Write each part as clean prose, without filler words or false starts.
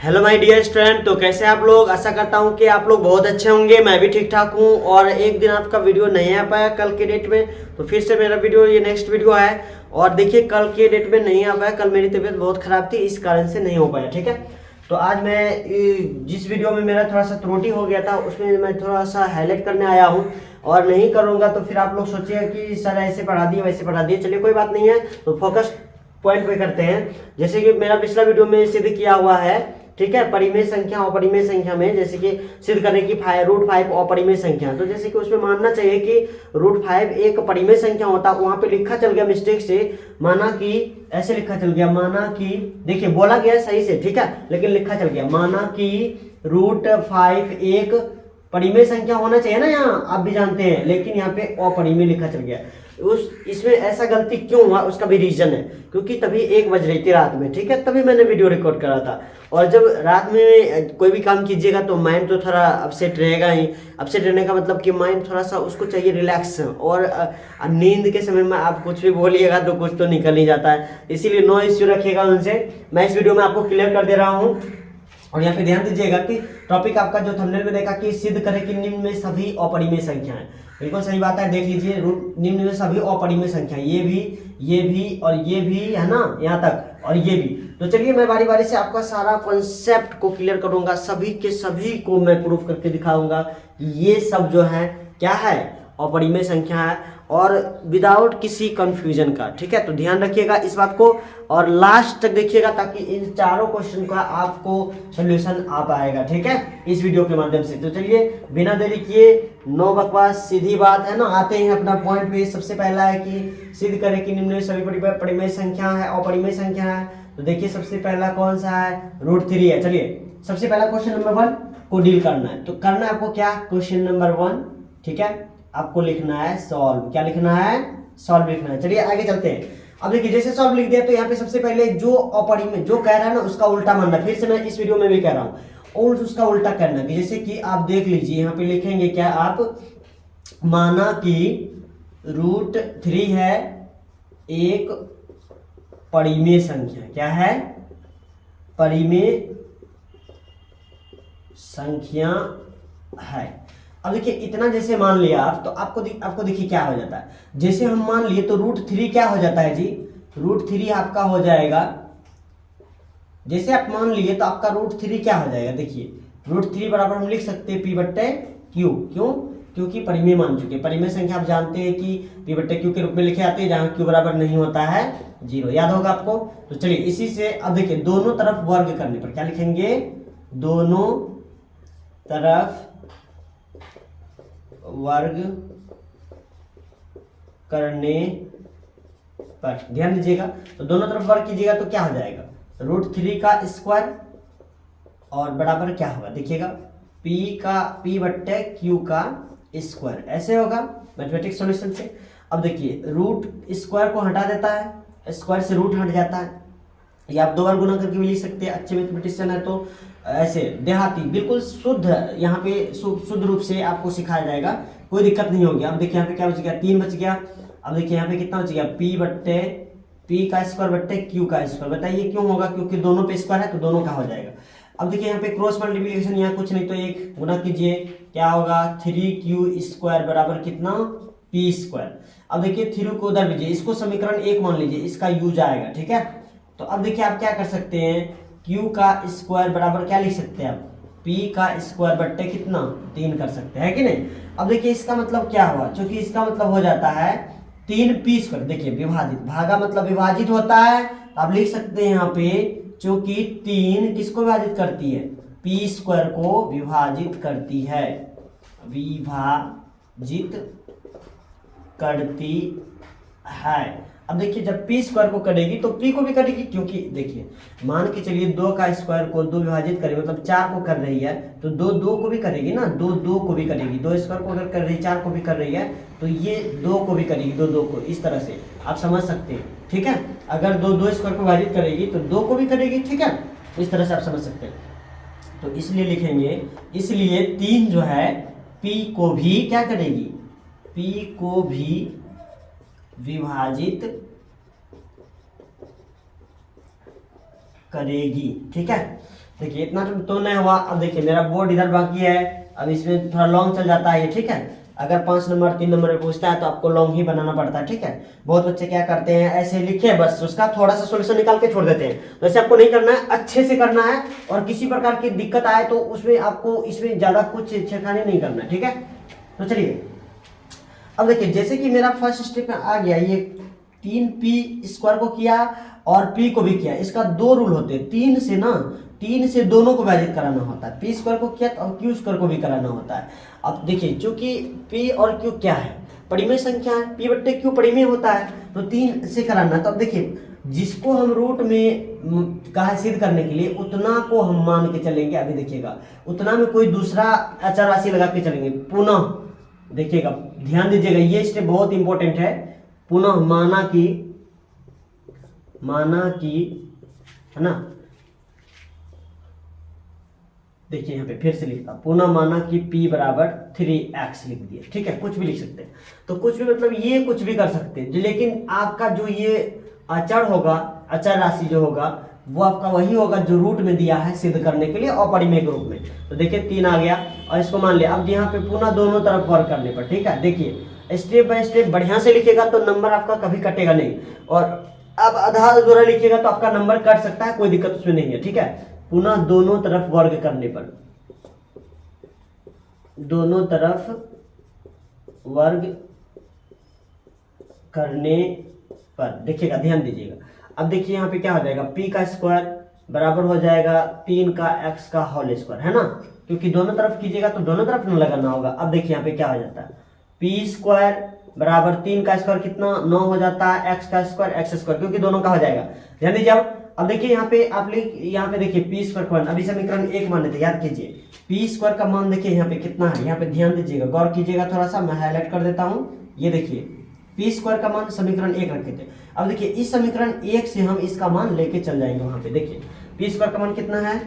Hello my dear student. तो कैसे आप लोग? आशा करता हूँ कि आप लोग बहुत अच्छे होंगे। मैं भी ठीक ठाक हूँ। और एक दिन आपका वीडियो नहीं आ पाया कल के डेट में, तो फिर से मेरा वीडियो ये नेक्स्ट वीडियो है। और देखिए कल के डेट में नहीं आ पाया, कल मेरी तबीयत बहुत ख़राब थी, इस कारण से नहीं हो पाया। ठीक है, तो आज मैं जिस वीडियो में मेरा थोड़ा सा त्रुटि हो गया था उसमें मैं थोड़ा सा हाईलाइट करने आया हूँ। और नहीं करूँगा तो फिर आप लोग सोचिएगा कि सर ऐसे पढ़ा दिए वैसे पढ़ा दिए। चलिए कोई बात नहीं है, तो फोकस पॉइंट पे करते हैं। जैसे कि मेरा पिछला वीडियो में सिद्ध किया हुआ है, ठीक है, परिमेय संख्या अपरिमेय संख्या में, जैसे कि सिद्ध करने की √5 अपरिमेय संख्या। तो जैसे कि उसमें मानना चाहिए कि √5 एक परिमेय संख्या होता, वहां पे लिखा चल गया मिस्टेक से, माना कि ऐसे लिखा चल गया, माना कि देखिए बोला गया सही से, ठीक है, लेकिन लिखा चल गया माना कि √5 एक परिमेय संख्या होना चाहिए ना, यहाँ आप भी जानते हैं, लेकिन यहाँ पे अपरिमेय लिखा चल गया। इसमें ऐसा गलती क्यों हुआ उसका भी रीजन है, क्योंकि तभी 1 बज रही थी रात में, ठीक है, तभी मैंने वीडियो रिकॉर्ड करा था। और जब रात में कोई भी काम कीजिएगा तो माइंड तो थोड़ा अपसेट रहेगा ही। अपसेट रहने का मतलब कि माइंड थोड़ा सा उसको चाहिए रिलैक्स। और नींद के समय में आप कुछ भी बोलिएगा तो कुछ तो निकल ही जाता है, इसीलिए नो इश्यू रखिएगा उनसे। मैं इस वीडियो में आपको क्लियर कर दे रहा हूँ। और यहाँ पे ध्यान दीजिएगा कि टॉपिक आपका जो थंबनेल में देखा कि सिद्ध करें कि निम्न में सभी अपरिमेय संख्या है, बिल्कुल सही बात है। देख लीजिए, निम्न में सभी अपरिमेय संख्या, ये भी और ये भी है ना, यहाँ तक, और ये भी। तो चलिए मैं बारी बारी से आपका सारा कॉन्सेप्ट को क्लियर करूंगा, सभी के सभी को मैं प्रूफ करके दिखाऊंगा कि ये सब जो है क्या है, अपरिमेय संख्या है, और विदाउट किसी कंफ्यूजन का। ठीक है, तो ध्यान रखिएगा इस बात को और लास्ट तक देखिएगा, ताकि इन चारों क्वेश्चन का आपको सोल्यूशन आ पाएगा, ठीक है, इस वीडियो के माध्यम से। तो चलिए बिना देरी किए, नो बकवास, सीधी बात है ना, आते हैं अपना पॉइंट पे। सबसे पहला है कि सिद्ध करें कि निम्न में सभी परिमेय संख्या है, अपरिमेय संख्या है। तो देखिए सबसे पहला कौन सा है, √3 है। चलिए सबसे पहला क्वेश्चन नंबर 1 को डील करना है। तो करना है आपको क्या, क्वेश्चन नंबर 1, ठीक है, आपको लिखना है सॉल्व। क्या लिखना है, सॉल्व लिखना है। चलिए आगे चलते हैं। अब देखिए जैसे सॉल्व लिख दिया तो यहाँ पे सबसे पहले जो अपरिमेय जो कह रहा है ना उसका उल्टा मानना। फिर से मैं इस वीडियो में भी कह रहा हूँ, और उसका उल्टा करना कि जैसे कि आप देख लीजिए यहाँ पे लिखेंगे क्या आप, माना कि √3 है एक परिमेय संख्या। क्या है, परिमेय संख्या है। अब देखिए इतना जैसे मान लिया आप, तो आपको देखिए क्या हो जाता है। जैसे हम मान लिए तो √3 क्या हो जाता है जी, √3 आपका हो जाएगा, जैसे आप मान लिए तो आपका √3 क्या हो जाएगा। देखिए √3 बराबर हम लिख सकते हैं P/Q। क्यों, क्योंकि परिमेय मान चुके। परिमेय संख्या आप जानते हैं कि P/Q के रूप में लिखे आते हैं, जहां Q बराबर नहीं होता है 0, याद होगा आपको। तो चलिए इसी से अब देखिए दोनों तरफ वर्ग करने पर क्या लिखेंगे, दोनों तरफ वर्ग करने पर ध्यान दीजिएगा। तो दोनों तरफ वर्ग कीजिएगा तो क्या हो जाएगा, √3 का स्क्वायर और बराबर क्या होगा, देखिएगा P/Q का स्क्वायर, ऐसे होगा मैथमेटिक्स सॉल्यूशन से। अब देखिए रूट स्क्वायर को हटा देता है, स्क्वायर से रूट हट जाता है, या आप 2 बार गुना करके भी लिख सकते हैं। अच्छे मैथमेटिशियन है तो ऐसे देहाती बिल्कुल शुद्ध, यहाँ पे शुद्ध रूप से आपको सिखाया जाएगा, कोई दिक्कत नहीं होगी। अब देखिए यहाँ पे क्या बच गया, 3 बच गया। अब देखिए यहाँ पे कितना बच गया, P का स्क्वायर Q का स्क्वायर। बताइए क्यों होगा, क्योंकि दोनों पे स्क्वायर है तो दोनों का हो जाएगा। अब देखिए यहाँ पे क्रॉस मल्टीप्लिकेशन, यहाँ कुछ नहीं तो एक गुना कीजिए, क्या होगा 3Q² बराबर कितना, P²। अब देखिए 3 को उधर भेजिए, इसको समीकरण 1 मान लीजिए, इसका यूज आएगा, ठीक है। तो अब देखिए आप क्या कर सकते हैं, Q का स्क्वायर बराबर क्या लिख सकते हैं आप, P का स्क्वायर बट्टे कितना 3 कर सकते हैं कि नहीं। अब देखिए इसका मतलब क्या हुआ, क्योंकि इसका मतलब हो जाता है 3P²। देखिए विभाजित, भागा मतलब विभाजित होता है। आप लिख सकते हैं यहाँ पे, क्योंकि 3 किसको विभाजित करती है, P² को विभाजित करती है, विभाजित करती है। अब देखिए जब P² को करेगी तो P को भी करेगी, क्योंकि देखिए मान के चलिए 2 का स्क्वायर को 2 विभाजित करेगी, मतलब 4 को कर रही है, तो 2 को भी करेगी ना, 2 को भी करेगी, 2 स्क्वायर को अगर कर रही है 4 को भी कर रही है, तो ये 2 को भी करेगी, 2 को, इस तरह से आप समझ सकते हैं, ठीक है। अगर 2 स्क्वायर को विभाजित करेगी तो 2 को भी करेगी, ठीक है, इस तरह से आप समझ सकते हैं। तो इसलिए लिखेंगे, इसलिए 3 जो है P को भी क्या करेगी, P को भी विभाजित करेगी, ठीक है। देखिए इतना तो नहीं हुआ। अब देखिए मेरा बोर्ड इधर बाकी है, अब इसमें थोड़ा लॉन्ग चल जाता है ये, ठीक है। अगर 5 नंबर 3 नंबर में पूछता है तो आपको लॉन्ग ही बनाना पड़ता है, ठीक है। बहुत बच्चे क्या करते हैं, ऐसे लिखे बस उसका थोड़ा सा सोल्यूशन निकाल के छोड़ देते हैं। तो ऐसे आपको नहीं करना है, अच्छे से करना है। और किसी प्रकार की दिक्कत आए तो उसमें आपको इसमें ज्यादा कुछ छेड़खानी नहीं करना है, ठीक है। तो चलिए अब देखिए, जैसे कि मेरा फर्स्ट स्टेप में आ गया, ये 3p² को किया और p को भी किया। इसका 2 रूल होते हैं, 3 से दोनों को विभाजित कराना होता है। p² को किया और q² को भी कराना होता है। अब देखिए चूंकि p और q क्या है, परिमेय संख्या है, p बट्टे q परिमेय होता है, तो 3 से कराना। तो अब देखिए जिसको हम रूट में कहा सिद्ध करने के लिए उतना को हम मान के चलेंगे। अभी देखिएगा उतना में कोई दूसरा अचर राशि लगा के चलेंगे। पुनः देखिएगा, ध्यान दीजिएगा, ये स्टेप बहुत इंपॉर्टेंट है। पुनः माना कि है ना, देखिए यहाँ पे फिर से लिखता, पुनः माना कि p बराबर 3x लिख दिया, ठीक है। कुछ भी लिख सकते हैं, तो कुछ भी मतलब ये कुछ भी कर सकते हैं, लेकिन आपका जो ये अचर होगा, अचर राशि जो होगा वो आपका वही होगा जो रूट में दिया है सिद्ध करने के लिए अपरिमेय के रूप में। तो देखिए 3 आ गया और इसको मान लिया। अब यहाँ पे पुनः दोनों तरफ वर्क करने पर, ठीक है। देखिए स्टेप बाय स्टेप बढ़िया से लिखेगा तो नंबर आपका कभी कटेगा नहीं, और अब आधा अधूरा लिखिएगा तो आपका नंबर कट सकता है, कोई दिक्कत उसमें नहीं है, ठीक है। पुनः दोनों तरफ वर्ग करने पर, दोनों तरफ वर्ग करने पर देखिएगा, ध्यान दीजिएगा। अब देखिए यहाँ पे क्या हो जाएगा, p² बराबर हो जाएगा 3 का x का होल स्क्वायर, है ना, क्योंकि दोनों तरफ कीजिएगा तो दोनों तरफ न लगाना होगा। अब देखिए यहाँ पे क्या हो जाता है, p² बराबर 3 का स्क्वायर कितना 9 हो जाता है, x का स्क्वायर x², क्योंकि दोनों का हो जाएगा। ध्यान दीजिए। अब देखिए यहाँ पे आप यहाँ पे देखिए p² का मान, अभी समीकरण 1 मान लेते, याद कीजिए p² का मान देखिए यहाँ पे कितना है, यहाँ पे ध्यान दीजिएगा, गौर कीजिएगा, थोड़ा सा मैं हाईलाइट कर देता हूँ। ये देखिए p² का मान समीकरण 1 रखे थे। अब देखिए इस समीकरण 1 से हम इसका मान लेके चल जाएंगे वहां पे। देखिए p² का मान कितना है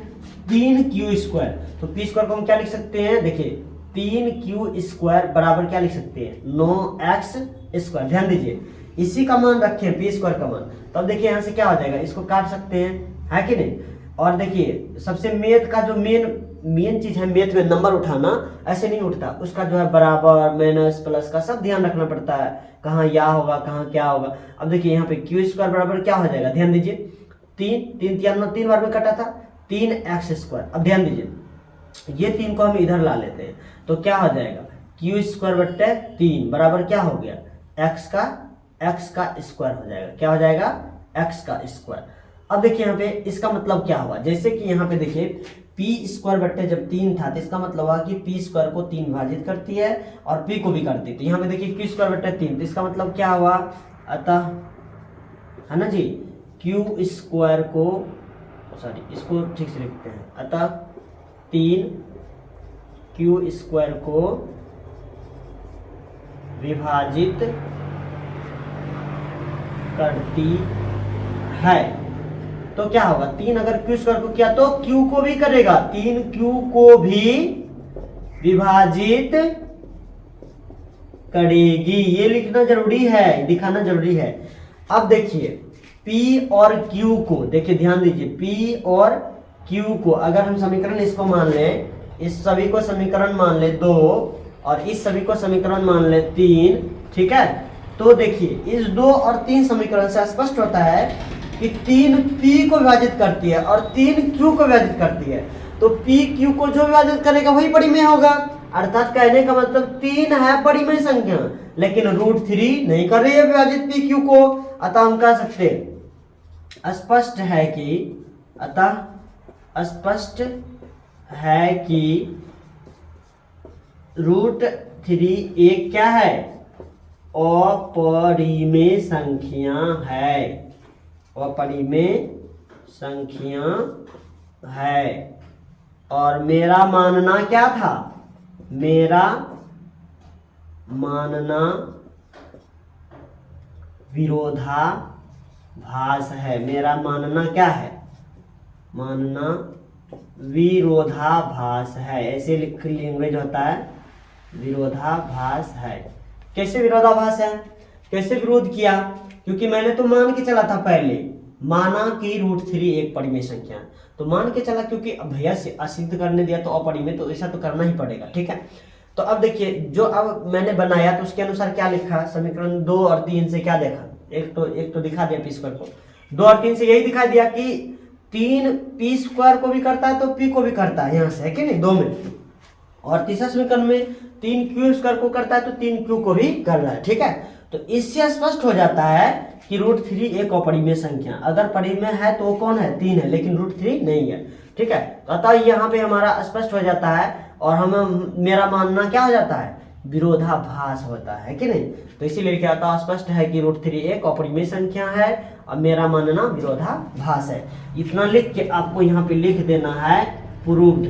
3q², तो p² को हम क्या लिख सकते हैं, देखिए 3q² बराबर क्या लिख सकते हैं 9x²। ध्यान दीजिए इसी का मान रखें p² का मान, तब देखिए यहाँ से क्या हो जाएगा, इसको काट सकते हैं, है कि नहीं। और देखिए सबसे मैथ का जो मेन चीज है, मैथ में नंबर उठाना ऐसे नहीं उठता, उसका जो है बराबर माइनस प्लस का सब ध्यान रखना पड़ता है, कहाँ या होगा कहाँ क्या होगा। अब देखिए यहाँ पे q² बराबर क्या हो जाएगा, ध्यान दीजिए 3 बार में कटा था 3x²। अब ध्यान दीजिए ये 3 को हम इधर ला लेते हैं, तो क्या हो जाएगा q² बट्टे 3 बराबर क्या हो गया x का स्क्वायर हो जाएगा, क्या हो जाएगा x का स्क्वायर। अब देखिए यहाँ पे इसका मतलब क्या हुआ, जैसे कि यहाँ पे देखिए p² बट्टे जब 3 था तो इसका मतलब हुआ कि p² को 3 विभाजित करती है और p को भी करती है। तो यहाँ पे देखिए q² बट्टे 3, तो इसका मतलब क्या हुआ, अतः है ना जी, q² को, सॉरी इसको ठीक से लिखते हैं, अतः 3 q² को विभाजित करती है। तो क्या होगा, 3 अगर q² को किया तो q को भी करेगा, 3q को भी विभाजित करेगी, ये लिखना जरूरी है, दिखाना जरूरी है। अब देखिए p और q को, देखिए ध्यान दीजिए p और q को अगर हम समीकरण इसको मान लें, इस सभी को समीकरण मान ले 2 और इस सभी को समीकरण मान ले 3, ठीक है। तो देखिए इस 2 और 3 समीकरण से स्पष्ट होता है कि 3 p को विभाजित करती है और 3 q को विभाजित करती है। तो p q को जो विभाजित करेगा वही परिमेय होगा, अर्थात कहने का मतलब 3 है परिमेय संख्या, लेकिन √3 नहीं कर रही है विभाजित p q को। अतः हम कह सकते स्पष्ट है कि, अतः स्पष्ट है कि √3 एक क्या है, अपरिमेय संख्या है, अपरिमेय संख्या है। और मेरा मानना क्या था, मेरा मानना विरोधाभास है, मेरा मानना क्या है, मानना विरोधाभास है, ऐसे लैंग्वेज होता है, विरोधाभास है। कैसे विरोधाभास है, कैसे विरोध किया, क्योंकि मैंने तो मान के चला था पहले माना कि √3 एक परिमेय संख्या है। तो मान के चला, क्योंकि अब भैया से असिद्ध करने दिया तो अपरिमेय, तो ऐसा तो करना ही पड़ेगा, ठीक है। तो अब देखिए, जो अब मैंने बनाया तो उसके अनुसार क्या लिखा, समीकरण 2 और 3 से क्या देखा, एक तो दिखा दिया पी स्क्वायर को, 2 और 3 से यही दिखा दिया कि 3 पी स्क्वायर को भी करता है तो पी को भी करता है, यहाँ से है कि नहीं, 2 में। और तीसरा समीकरण में 3 क्यू स्क्वायर को करता है तो 3 क्यू को भी कर रहा है, ठीक है। तो इससे स्पष्ट हो जाता है कि √3 एक अपरिमेय संख्या, अगर परिमेय है तो कौन है, 3 है, लेकिन √3 नहीं है, ठीक है। अतः यहाँ पे हमारा स्पष्ट हो जाता है, और हम मेरा मानना क्या हो जाता है, विरोधाभास होता है कि नहीं। तो इसीलिए लिखा जाता स्पष्ट है कि √3 एक अपरिमेय संख्या है और मेरा मानना विरोधाभास है। इतना लिख के आपको यहाँ पे लिख देना है प्रूव्ड।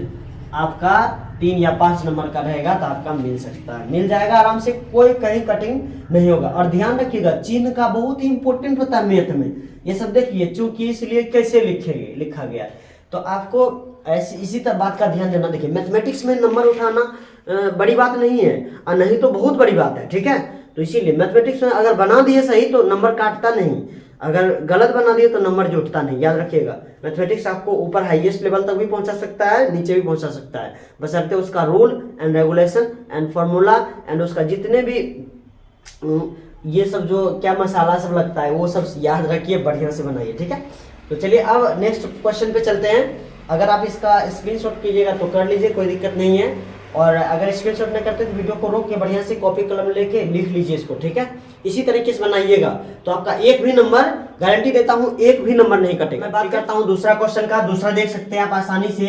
आपका 3 या 5 नंबर का रहेगा तो आपका मिल सकता है, मिल जाएगा आराम से, कोई कहीं कटिंग नहीं होगा। और ध्यान रखिएगा, चिन्ह का बहुत ही इंपॉर्टेंट होता है मैथ में, ये सब देखिए, चूंकि इसलिए कैसे लिखा गया, तो आपको ऐसी इसी तरह बात का ध्यान देना। देखिए, मैथमेटिक्स में नंबर उठाना बड़ी बात नहीं है, और नहीं तो बहुत बड़ी बात है, ठीक है। तो इसीलिए मैथमेटिक्स में अगर बना दिए सही तो नंबर काटता नहीं, अगर गलत बना दिए तो नंबर जुटता नहीं, याद रखिएगा। मैथमेटिक्स आपको ऊपर हाईएस्ट लेवल तक भी पहुंचा सकता है, नीचे भी पहुंचा सकता है, बशर्ते उसका rule and regulation and formula and उसका जितने भी ये सब जो क्या मसाला सब लगता है वो सब याद रखिए, बढ़िया से बनाइए, ठीक है। तो चलिए अब नेक्स्ट क्वेश्चन पे चलते हैं। अगर आप इसका स्क्रीनशॉट कीजिएगा तो कर लीजिए, कोई दिक्कत नहीं है। और अगर स्क्रीनशॉट नहीं करते तो वीडियो को रोक के बढ़िया से कॉपी कलम लेके लिख लीजिए इसको, ठीक है। इसी तरीके से बनाइएगा तो आपका एक भी नंबर, गारंटी देता हूं, एक भी नंबर नहीं कटेगा। मैं बात करता हूं दूसरा क्वेश्चन का। दूसरा देख सकते हैं आप आसानी से,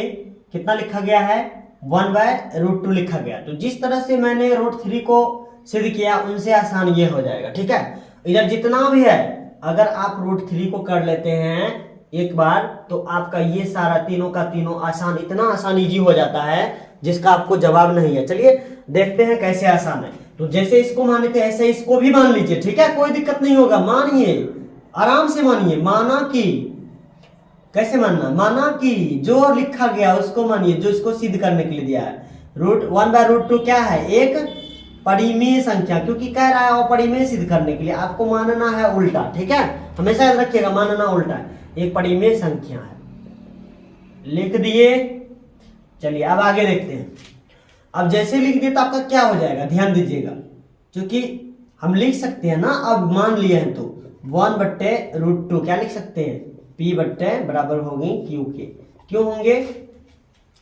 कितना लिखा गया है, 1/√2 लिखा गया। तो जिस तरह से मैंने √3 को सिद्ध किया उनसे आसान ये हो जाएगा, ठीक है। इधर जितना भी है, अगर आप √3 को कर लेते हैं एक बार तो आपका ये सारा तीनों का तीनों आसान, इतना आसान इजी हो जाता है जिसका आपको जवाब नहीं है। चलिए देखते हैं कैसे आसान है। तो जैसे इसको माने थे ऐसे इसको भी मान लीजिए, ठीक है, कोई दिक्कत नहीं होगा, मानिए, आराम से मानिए। माना कि, कैसे मानना, माना कि जो लिखा गया उसको मानिए, जो इसको सिद्ध करने के लिए दिया है। 1/√2 क्या है, एक परिमेय संख्या, क्योंकि कह रहा है अपरिमेय सिद्ध करने के लिए आपको मानना है उल्टा, ठीक है, हमेशा याद रखिएगा, मानना उल्टा है, एक परिमेय संख्या है, लिख दिए। चलिए अब आगे देखते हैं। अब जैसे लिख दिए तो आपका क्या हो जाएगा, ध्यान दीजिएगा, क्योंकि हम लिख सकते हैं ना, अब मान लिए हैं तो 1/√2 क्या लिख सकते हैं, P बट्टे बराबर होगी Q के। क्यों होंगे,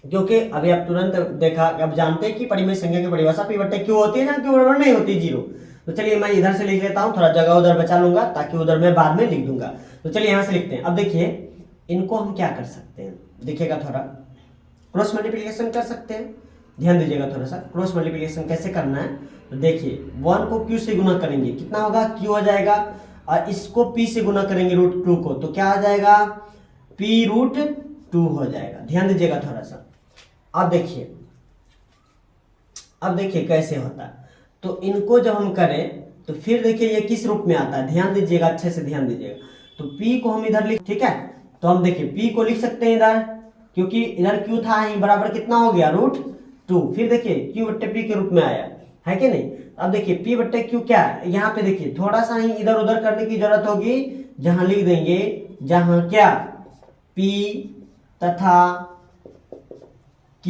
क्योंकि अभी आप तुरंत देखा, अब जानते हैं कि परिमेय संख्या की परिभाषा P बट्टे Q होती है ना, Q बराबर नहीं होती 0। तो चलिए मैं इधर से लिख लेता हूं, थोड़ा जगह उधर बचा लूंगा ताकि उधर मैं बाद में लिख दूंगा। तो चलिए यहां से लिखते हैं। अब देखिए इनको हम क्या कर सकते हैं, देखिएगा, थोड़ा क्रॉस मल्टीप्लिकेशन कर सकते हैं, ध्यान दीजिएगा थोड़ा सा। क्रॉस मल्टीप्लिकेशन कैसे करना है, तो देखिए 1 को Q से गुना करेंगे, कितना होगा, Q हो जाएगा, और इसको P से गुना करेंगे √2 को, तो क्या आ जाएगा, P√2 हो जाएगा। ध्यान दीजिएगा थोड़ा सा। अब देखिए कैसे होता है। तो इनको जब हम करें तो फिर देखिए ये किस रूप में आता है, ध्यान दीजिएगा, अच्छे से ध्यान दीजिएगा। तो P को हम इधर लिख, ठीक है, तो हम देखिए P को लिख सकते हैं इधर, क्योंकि इधर Q था ही, बराबर कितना हो गया, √2। फिर देखिए Q बट्टे P के रूप में आया है कि नहीं। अब देखिए P बट्टे Q क्या है, यहाँ पे देखिए थोड़ा सा ही इधर उधर करने की जरूरत होगी, जहां लिख देंगे, जहां क्या P तथा Q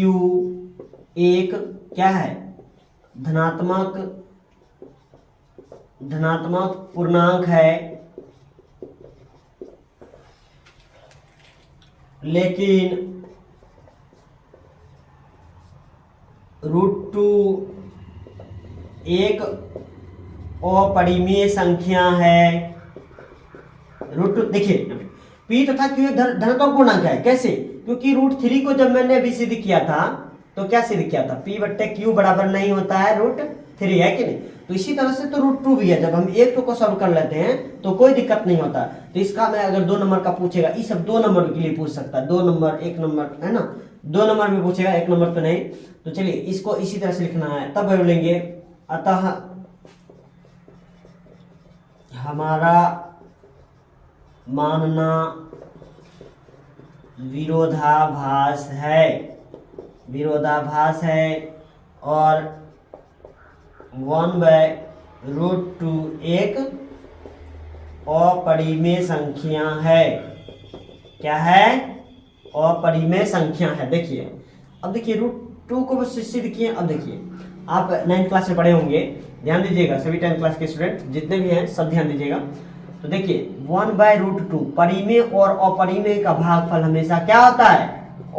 एक क्या है, धनात्मक पूर्णांक है, लेकिन √2 एक अपरिमेय संख्या है। √2 देखिए P तथा Q एक धनात्मक पूर्णांक है, कैसे, क्योंकि √3 को जब मैंने अभी सिद्ध किया था तो क्या सिद्ध किया था, P बट्टे Q बराबर नहीं होता है √3, है कि नहीं। तो इसी तरह से तो √2 भी है, जब हम एक को सॉल्व कर लेते हैं तो कोई दिक्कत नहीं होता। तो इसका मैं अगर 2 नंबर का पूछेगा, ये सब 2 नंबर के लिए पूछ सकता है, 2 नंबर 1 नंबर है ना, 2 नंबर में पूछेगा, 1 नंबर तो नहीं। तो चलिए इसको इसी तरह से लिखना है, तब बोलेंगे अतः हमारा मानना विरोधाभास है और 1/√2 एक अपरिमेय संख्या है। क्या है? अपरिमेय संख्या है। देखिए अब देखिए √2 को सिद्ध किए। अब देखिए आप 9th क्लास में पढ़े होंगे, ध्यान दीजिएगा सभी 10th क्लास के स्टूडेंट जितने भी हैं सब ध्यान दीजिएगा। तो देखिए 1/√2 परिमेय और अपरिमेय का भागफल हमेशा क्या होता है?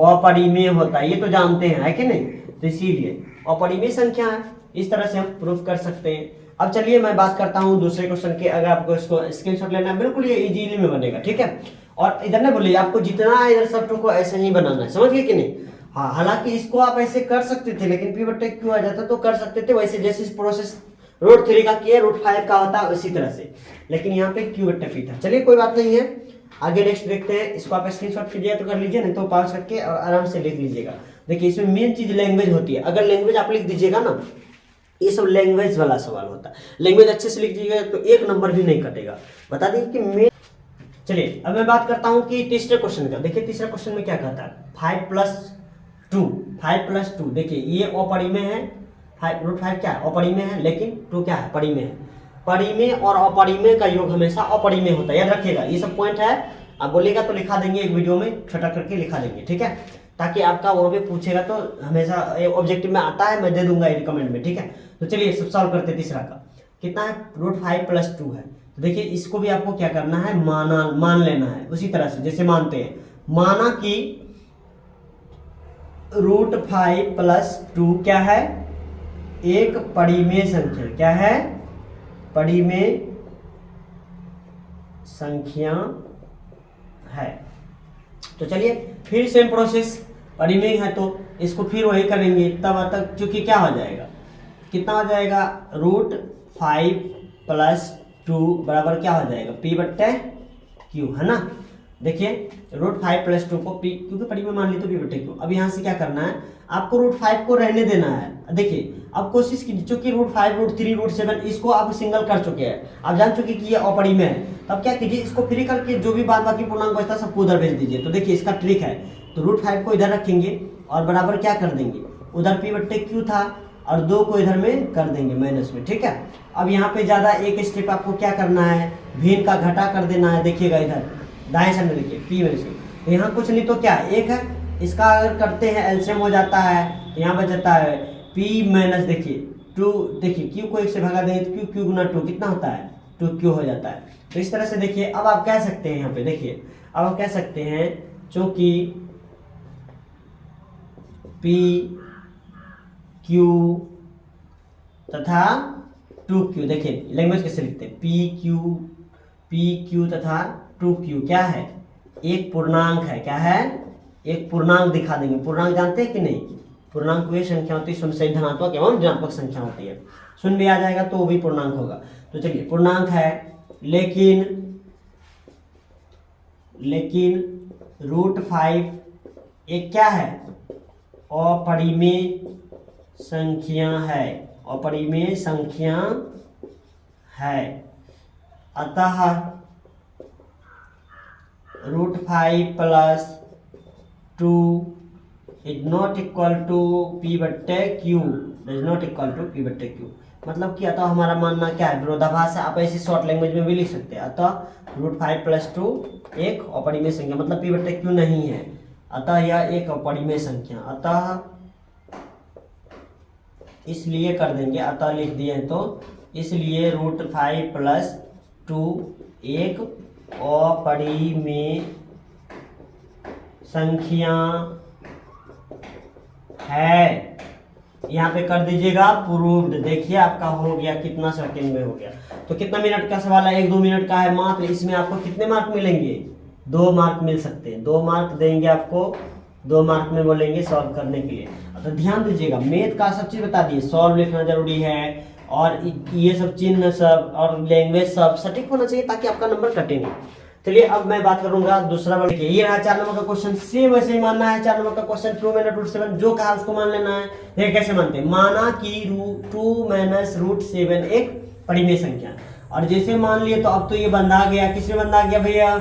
अपरिमेय होता है। ये तो जानते हैं, है कि नहीं? तो इसीलिए अपरिमेय संख्या है, इस तरह से हम प्रूफ कर सकते हैं। अब चलिए मैं बात करता हूँ दूसरे क्वेश्चन की। अगर आपको इसको स्क्रीनशॉट लेना है, बिल्कुल ये इजीली में बनेगा, ठीक है। और इधर ना बोलिए, आपको जितना है इधर सब को ऐसे ही बनाना है, समझ गए कि नहीं? हाँ, हालांकि इसको आप ऐसे कर सकते थे, लेकिन P/Q आ जाता तो कर सकते थे वैसे, जैसे इस प्रोसेस √3 का किया, √5 का होता उसी तरह से, लेकिन यहाँ पे Q/P था। चलिए कोई बात नहीं है, आगे नेक्स्ट देखते हैं। इसको आप स्क्रीनशॉट कीजिए तो कर लीजिए, नहीं तो पॉज करके और आराम से लिख लीजिएगा। देखिए इसमें मेन चीज लैंग्वेज होती है। अगर लैंग्वेज आप लिख दीजिएगा ना, ये सब लैंग्वेज वाला सवाल होता है। लैंग्वेज अच्छे से लिख दीजिएगा तो 1 नंबर भी नहीं कटेगा। बता दें कि मैं चलिए अब मैं बात करता हूं कि तीसरे क्वेश्चन का। देखिए तीसरे क्वेश्चन में क्या कहता है? 5+2 देखिए ये अपरिमेय है। √5 क्या है? अपरिमेय है, लेकिन 2 क्या है? परिमेय है। परिमेय और अपरिमेय का योग हमेशा अपरिमेय होता है, याद रखिएगा। ये सब पॉइंट है, आप बोलिएगा तो लिखा देंगे एक वीडियो में, छोटा करके लिखा देंगे, ठीक है, ताकि आपका वहाँ पे पूछेगा तो हमेशा ऑब्जेक्टिव में आता है, मैं दे दूंगा रिकमेंड में, ठीक है। तो चलिए सब सॉल्व करते हैं। तीसरा का कितना है? √5+2 है। तो देखिए इसको भी आपको क्या करना है? मान लेना है उसी तरह से जैसे मानते हैं। माना कि √5+2 क्या है? एक परिमेय संख्या। क्या है? परिमेय संख्या है। तो चलिए फिर सेम प्रोसेस, परिमेय है तो इसको फिर वही करेंगे, तब चूंकि क्या हो जाएगा? कितना हो जाएगा? √5+2 बराबर क्या हो जाएगा? P/Q, है ना। देखिए √5+2 को P, क्योंकि परिमेय मान ली तो P/Q। अब यहाँ से क्या करना है? आपको √5 को रहने देना है। देखिए अब कोशिश कीजिए, चूंकि √5, √3, √7 इसको आप सिंगल कर चुके हैं, आप जान चुके कि ये अपरिमेय है। तब क्या कीजिए, इसको फ्री करके जो भी बाद बाकी पूर्णांक बचता है सबको उधर भेज दीजिए। तो देखिए इसका ट्रिक है, तो √5 को इधर रखेंगे और बराबर क्या कर देंगे? उधर P/Q था और 2 को इधर में कर देंगे माइनस में, ठीक है। अब यहाँ पे ज्यादा एक स्टेप आपको क्या करना है? भिन्न का घटा कर देना है। देखिएगा इधर दाएं साइड में देखिए P-, यहाँ कुछ नहीं तो क्या 1 है, इसका अगर करते हैं एलसीएम हो जाता है, यहाँ पर जाता है P- देखिए 2, देखिए Q को 1 से भगा देंगे तो Q गुना 2 कितना होता है? 2Q हो जाता है। तो इस तरह से देखिए अब आप कह सकते हैं, यहाँ पे देखिए अब आप कह सकते हैं चूंकि P, Q तथा 2Q, देखिए लैंग्वेज कैसे लिखते हैं? PQ तथा 2Q क्या है? एक पूर्णांक है। क्या है? एक पूर्णांक दिखा देंगे। पूर्णांक जानते हैं कि नहीं? पूर्णांक वे संख्या होती है, शून्य सहित धनात्मक एवं ऋणात्मक संख्या होती है। शून्य भी आ जाएगा तो वो भी पूर्णांक होगा। तो चलिए पूर्णांक है, लेकिन √5 एक क्या है? अपरिमेय संख्या है। अपरिमेय संख्या है, अतः √5+2 is not equal to P/Q, is not equal to P/Q। मतलब कि अतः हमारा मानना क्या है? विरोधाभास है। आप ऐसी शॉर्ट लैंग्वेज में भी लिख सकते हैं, अतः √5+2 एक अपरिमेय संख्या, मतलब P/Q नहीं है, अतः यह एक अपरिमेय संख्या। अतः इसलिए कर देंगे, अतः लिख दिए हैं तो इसलिए √5+2 एक अपरिमेय संख्या है। यहाँ पे कर दीजिएगा प्रूव्ड। देखिए आपका हो गया, कितना सेकंड में हो गया। तो कितना मिनट का सवाल है? 1-2 मिनट का है मात्र। इसमें आपको कितने मार्क मिलेंगे? 2 मार्क मिल सकते हैं। 2 मार्क देंगे आपको, 2 मार्क में बोलेंगे सॉल्व करने के लिए। तो ध्यान दीजिएगा, मैथ का सब चीज बता दिए, सॉल्व लिखना जरूरी है और ये सब चिन्ह सब और लैंग्वेज सब सटीक होना चाहिए ताकि आपका नंबर कटे नहीं। चलिए अब मैं बात करूंगा दूसरा वाला। देखिए ये रहा 4 नंबर का क्वेश्चन, सेम वैसे ही मानना है। 4 नंबर का क्वेश्चन 2 - √7 जो कहा उसको मान लेना है। ये कैसे मानते हैं? माना कि 2 - √7 एक परिमेय संख्या, और जैसे मान लिए तो अब तो ये बंधा गया। किसमें बंधा गया भैया?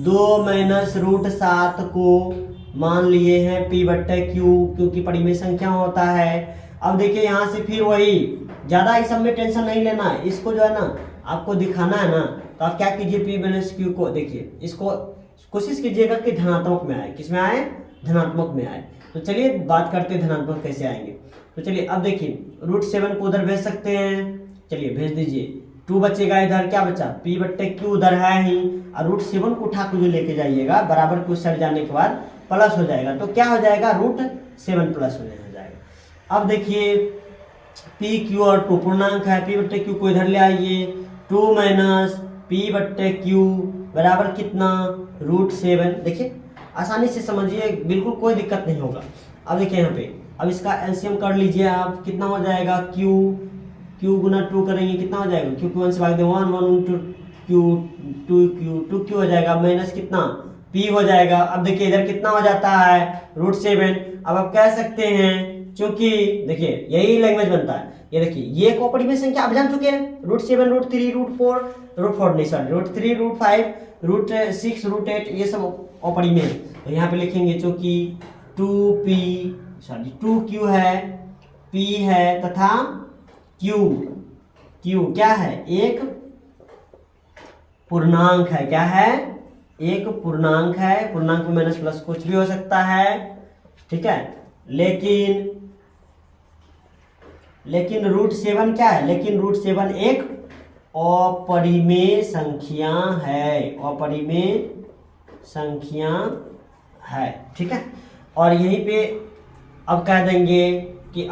2 - √7 को मान लिए हैं P/Q, क्योंकि परिमेय संख्या होता है। अब देखिए यहाँ से फिर वही, ज्यादा इस सब में टेंशन नहीं लेना है, इसको जो है ना आपको दिखाना है ना, तो आप क्या कीजिए, P माइनस Q को देखिए, इसको कोशिश कीजिएगा कि धनात्मक में आए। किसमें आए? धनात्मक में आए। तो चलिए बात करते हैं धनात्मक कैसे आएंगे। तो चलिए अब देखिए, √7 को उधर भेज सकते हैं, चलिए भेज दीजिए। 2 बचेगा इधर, क्या बचा? P/Q उधर है ही, और √7 को उठा के जो लेके जाइएगा बराबर के उस साइड जाने के बाद प्लस हो जाएगा, तो क्या हो जाएगा? √7 प्लस हो जाएगा। अब देखिए PQ और 2 पूर्णांक है, P/Q को इधर ले आइए, 2 माइनस P/Q बराबर कितना? √7। देखिए आसानी से समझिए, बिल्कुल कोई दिक्कत नहीं होगा। अब देखिए यहाँ पे, अब इसका एलसीएम कर लीजिए आप, कितना हो जाएगा? Q गुना 2 करेंगे, कितना हो जाएगा? Q को 1 से भाग दें, 1 1 इंटू Q 2Q हो जाएगा, माइनस कितना? P हो जाएगा। अब देखिए इधर कितना हो जाता है? √7। अब आप कह सकते हैं, क्योंकि देखिए यही लैंग्वेज बनता है, ये देखिए ये एक अपरिमेय संख्या आप जान चुके हैं, √7 √3 √4 नहीं सॉरी √3 √5 √6 √8 ये सब अपरिमेय। तो यहाँ पे लिखेंगे क्योंकि 2Q है, P है तथा Q क्या है? एक पूर्णांक है। क्या है? एक पूर्णांक है। पूर्णांक में माइनस प्लस कुछ भी हो सकता है, ठीक है। लेकिन √7 क्या है? लेकिन √7 एक अपरिमेय संख्या है, अपरिमेय संख्या है, ठीक है। और यहीं पे अब कह देंगे कि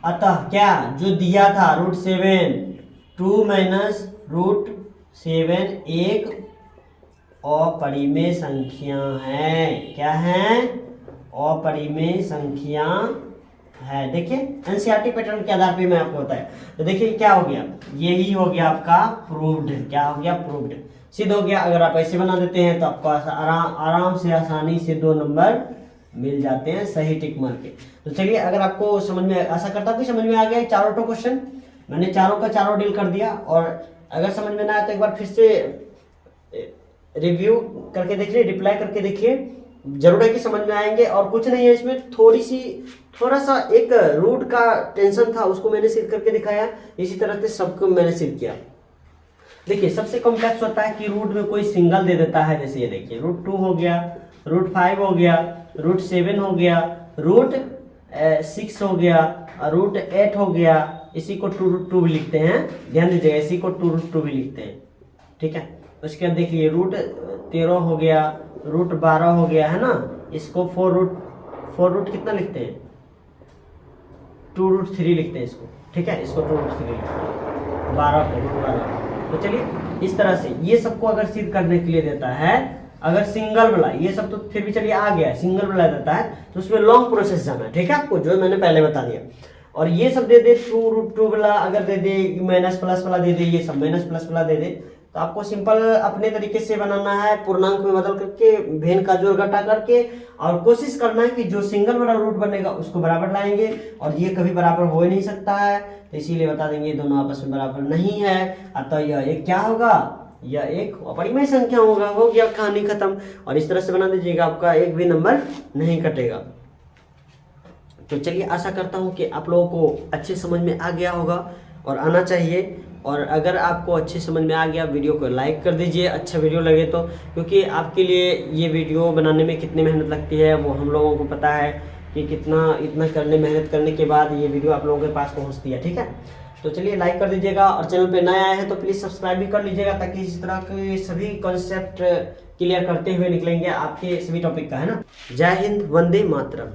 अतः क्या जो दिया था √7, 2 माइनस √7 एक अपरिमेय संख्या है। क्या है? अपरिमेय संख्या है। देखिए एनसीईआरटी पैटर्न के आधार पे मैं आपको बताया। तो देखिए क्या हो गया, यही हो गया आपका प्रूव्ड। क्या हो गया? प्रूव्ड, सिद्ध हो गया। अगर आप ऐसे बना देते हैं तो आपको आराम से आसानी से 2 नंबर मिल जाते हैं सही टिक मार के। तो चलिए, अगर आपको समझ में, आशा करता हूँ कि समझ में आ गया चारों तो क्वेश्चन, मैंने चारों का चारों डील कर दिया। और अगर समझ में ना आया तो एक बार फिर से रिव्यू करके देखिए, रिप्लाई करके देखिए, जरूर है कि समझ में आएंगे। और कुछ नहीं है इसमें, थोड़ा सा एक रूट का टेंशन था, उसको मैंने सिद्ध करके दिखाया। इसी तरह से सबको मैंने सिद्ध किया। देखिए सबसे कॉम्प्लेक्स होता है कि रूट में कोई सिंगल दे देता है, जैसे ये देखिए √2 हो गया, √5 हो गया, √7 हो गया, √6 हो गया, √8 हो गया। इसी को 2√2 भी लिखते हैं, ध्यान दीजिएगा, इसी को 2√2 भी लिखते हैं, ठीक है। उसके बाद देखिए √13 हो गया, √12 हो गया, है ना। इसको 4 कितना लिखते हैं? 2√3 लिखते हैं इसको, ठीक है। इसको 2√3 लिखते हैं, 12 को √12। तो चलिए इस तरह से ये सबको अगर सिद्ध करने के लिए देता है, अगर सिंगल वाला, ये सब तो फिर भी चलिए आ गया, सिंगल वाला देता है तो उसमें लॉन्ग प्रोसेस जाना है, ठीक है, आपको जो मैंने पहले बता दिया। और ये सब दे दे 2√2 वाला, अगर दे दे माइनस प्लस वाला दे दे, ये सब माइनस प्लस वाला दे दे, तो आपको सिंपल अपने तरीके से बनाना है, पूर्णांक में बदल करके, भेन का जोड़ घटा करके, और कोशिश करना है कि जो सिंगल वाला रूट बनेगा उसको बराबर लाएंगे। और ये कभी बराबर हो ही नहीं सकता है, तो इसीलिए बता देंगे दोनों आपस में बराबर नहीं है, अतः यह एक क्या होगा? यह एक अपरिमेय संख्या होगा। हो गया, कहानी खत्म। और इस तरह से बना दीजिएगा, आपका एक भी नंबर नहीं कटेगा। तो चलिए, आशा करता हूँ कि आप लोगों को अच्छे समझ में आ गया होगा और आना चाहिए। और अगर आपको अच्छे समझ में आ गया, वीडियो को लाइक कर दीजिए, अच्छा वीडियो लगे तो, क्योंकि आपके लिए ये वीडियो बनाने में कितनी मेहनत लगती है वो हम लोगों को पता है कि इतना मेहनत करने के बाद ये वीडियो आप लोगों के पास पहुंचती है, ठीक है। तो चलिए लाइक कर दीजिएगा, और चैनल पे नए आए हैं तो प्लीज़ सब्सक्राइब भी कर लीजिएगा, ताकि इस तरह के सभी कॉन्सेप्ट क्लियर करते हुए निकलेंगे आपके सभी टॉपिक का, है ना। जय हिंद, वंदे मातरम।